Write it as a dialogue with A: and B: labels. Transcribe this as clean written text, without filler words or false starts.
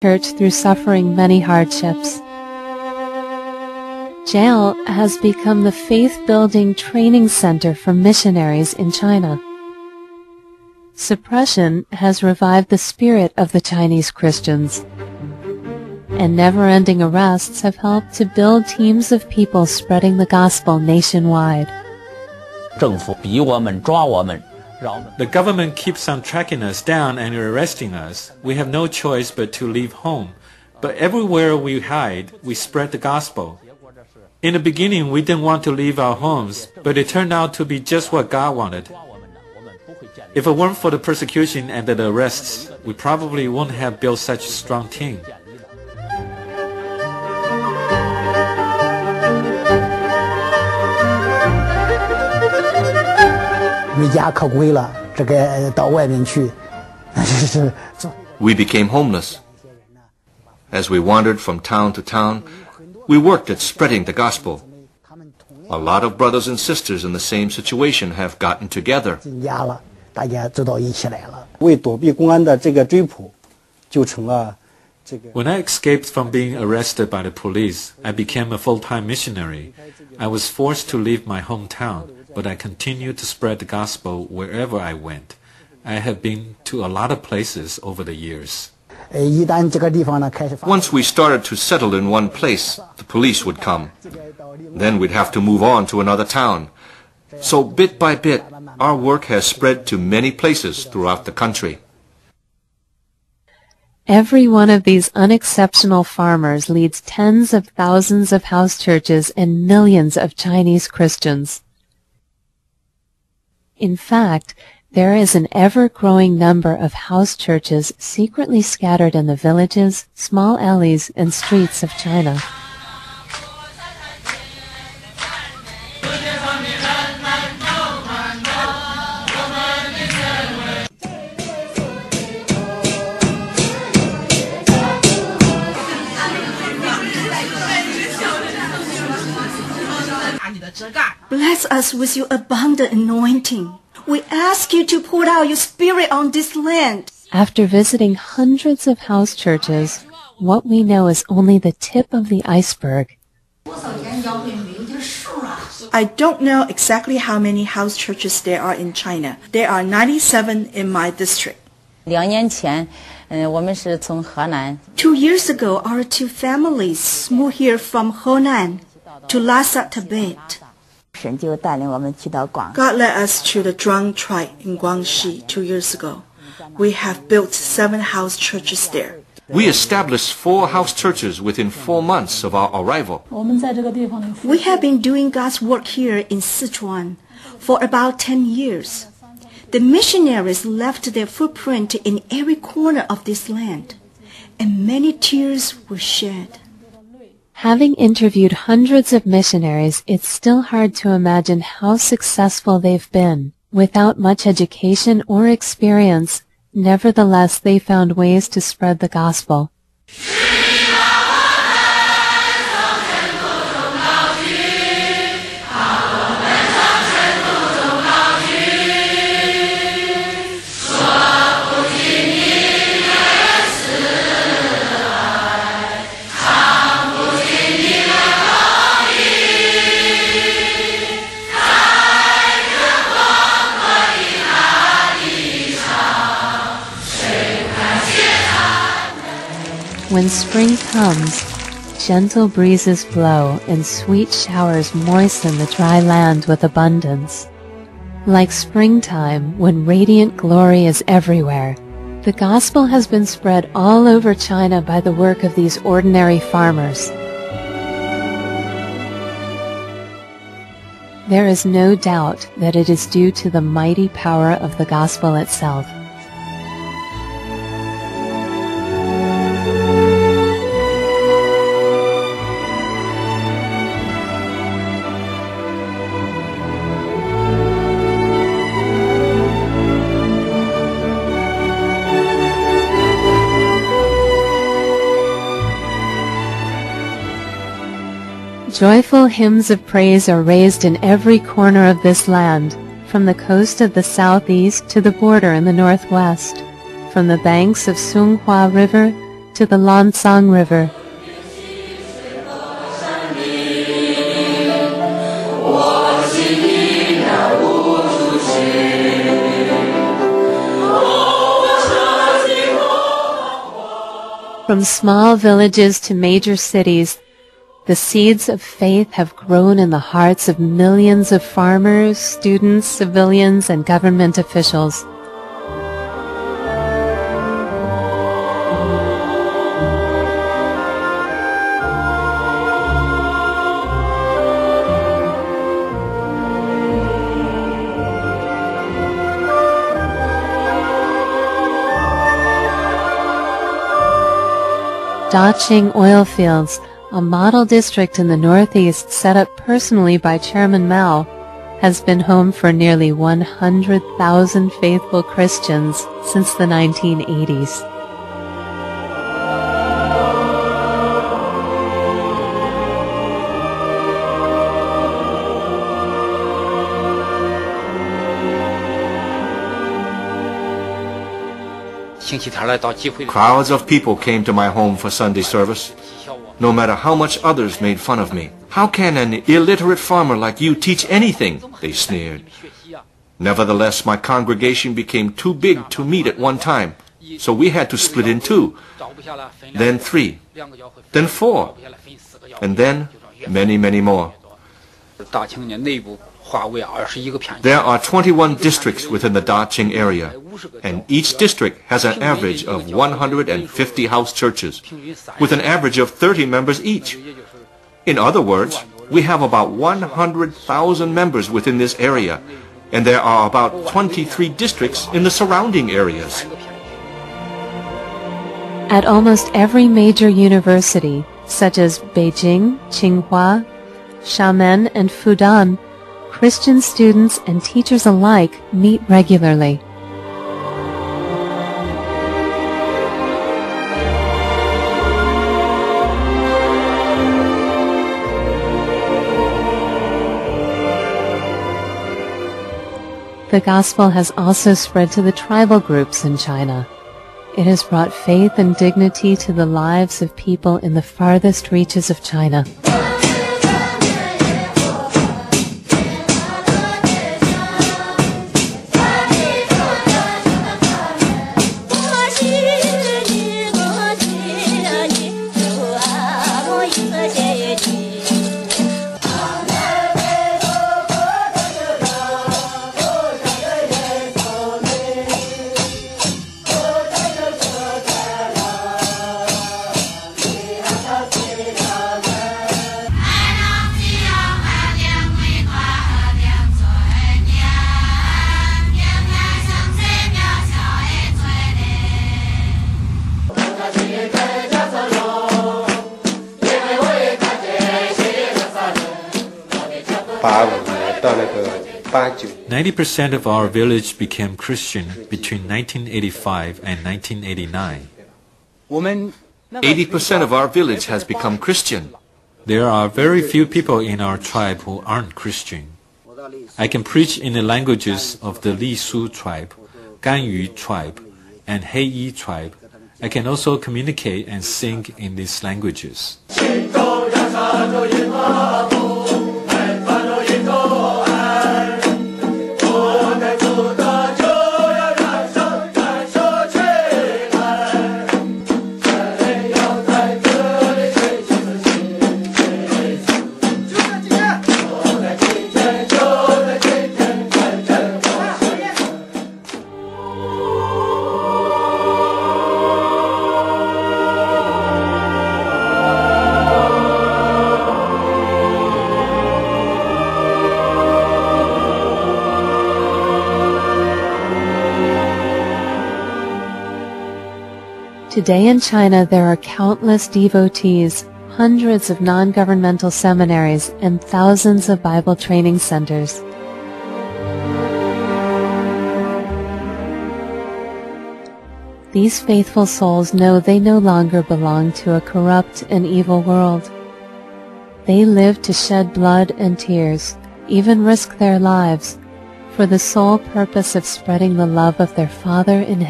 A: church through suffering many hardships. Jiao has become the faith-building training center for missionaries in China. Suppression has revived the spirit of the Chinese Christians, and never-ending arrests have helped to build teams of people spreading the gospel nationwide.
B: The government keeps on tracking us down and arresting us. We have no choice but to leave home. But everywhere we hide, we spread the gospel. In the beginning, we didn't want to leave our homes, but it turned out to be just what God wanted. If it weren't for the persecution and the arrests, we probably wouldn't have built such a strong team.
C: We became homeless. As we wandered from town to town, we worked at spreading the gospel. A lot of brothers and sisters in the same situation have gotten together.
B: When I escaped from being arrested by the police, I became a full-time missionary. I was forced to leave my hometown, but I continued to spread the gospel wherever I went. I have been to a lot of places over the years.
C: Once we started to settle in one place, the police would come. Then we'd have to move on to another town. So bit by bit, our work has spread to many places throughout the country.
A: Every one of these unexceptional farmers leads tens of thousands of house churches and millions of Chinese Christians. In fact, there is an ever-growing number of house churches secretly scattered in the villages, small alleys, and streets of China.
D: Bless us with your abundant anointing. We ask you to pour out your spirit on this land.
A: After visiting hundreds of house churches, what we know is only the tip of the iceberg.
D: I don't know exactly how many house churches there are in China. There are 97 in my district.
E: 2年前，我们是从河南。
D: 2 years ago, our 2 families moved here from Henan to Lhasa, Tibet.
E: 神就带领我们去到广。
D: God led us to the Zhuang tribe in Guangxi 2 years ago. We have built 7 house churches there.
C: We established 4 house churches within 4 months of our arrival.
D: We have been doing God's work here in Sichuan for about 10 years. The missionaries left their footprint in every corner of this land, and many tears were shed.
A: Having interviewed hundreds of missionaries, it's still hard to imagine how successful they've been. Without much education or experience, nevertheless they found ways to spread the gospel. When spring comes, gentle breezes blow and sweet showers moisten the dry land with abundance. Like springtime, when radiant glory is everywhere, the gospel has been spread all over China by the work of these ordinary farmers. There is no doubt that it is due to the mighty power of the gospel itself. Joyful hymns of praise are raised in every corner of this land, from the coast of the southeast to the border in the northwest, from the banks of Songhua River to the Lancang River. From small villages to major cities, the seeds of faith have grown in the hearts of millions of farmers, students, civilians, and government officials. Daqing oil fields, a model district in the northeast set up personally by Chairman Mao, has been home for nearly 100,000 faithful Christians since the 1980s.
C: Crowds of people came to my home for Sunday service. No matter how much others made fun of me. How can an illiterate farmer like you teach anything? They sneered. Nevertheless, my congregation became too big to meet at one time, so we had to split in two, then 3, then 4, and then many, many more. There are 21 districts within the Daqing area, and each district has an average of 150 house churches, with an average of 30 members each. In other words, we have about 100,000 members within this area, and there are about 23 districts in the surrounding areas.
A: At almost every major university, such as Beijing, Tsinghua, Xiamen, and Fudan, Christian students and teachers alike meet regularly. The gospel has also spread to the tribal groups in China. It has brought faith and dignity to the lives of people in the farthest reaches of China.
B: %90 of our village became Christian between 1985 and 1989.
C: 80% of our village has become Christian.
B: There are very few people in our tribe who aren't Christian. I can preach in the languages of the Li Su tribe, Ganyu tribe, and Heiyi tribe. I can also communicate and sing in these languages.
A: Today in China, there are countless devotees, hundreds of non-governmental seminaries, and thousands of Bible training centers. These faithful souls know they no longer belong to a corrupt and evil world. They live to shed blood and tears, even risk their lives, for the sole purpose of spreading the love of their Father in heaven.